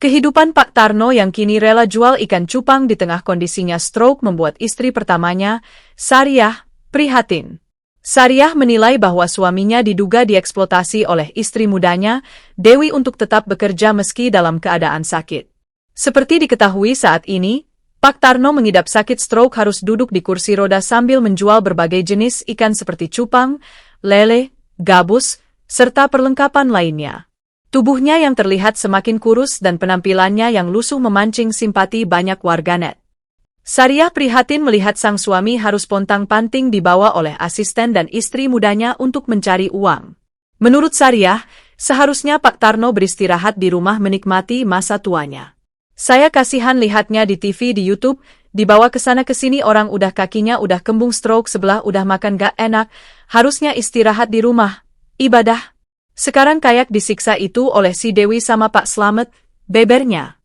Kehidupan Pak Tarno yang kini rela jual ikan cupang di tengah kondisinya stroke membuat istri pertamanya, Sariah, prihatin. Sariah menilai bahwa suaminya diduga dieksploitasi oleh istri mudanya, Dewi untuk tetap bekerja meski dalam keadaan sakit. Seperti diketahui saat ini, Pak Tarno mengidap sakit stroke harus duduk di kursi roda sambil menjual berbagai jenis ikan seperti cupang, lele, gabus, serta perlengkapan lainnya. Tubuhnya yang terlihat semakin kurus dan penampilannya yang lusuh memancing simpati banyak warganet. Sariah prihatin melihat sang suami harus pontang-panting dibawa oleh asisten dan istri mudanya untuk mencari uang. Menurut Sariah, seharusnya Pak Tarno beristirahat di rumah menikmati masa tuanya. Saya kasihan lihatnya di TV di YouTube, dibawa ke sana ke sini orang udah kakinya udah kembung stroke sebelah udah makan gak enak, harusnya istirahat di rumah, ibadah. Sekarang kayak disiksa itu oleh si Dewi sama Pak Slamet, bebernya.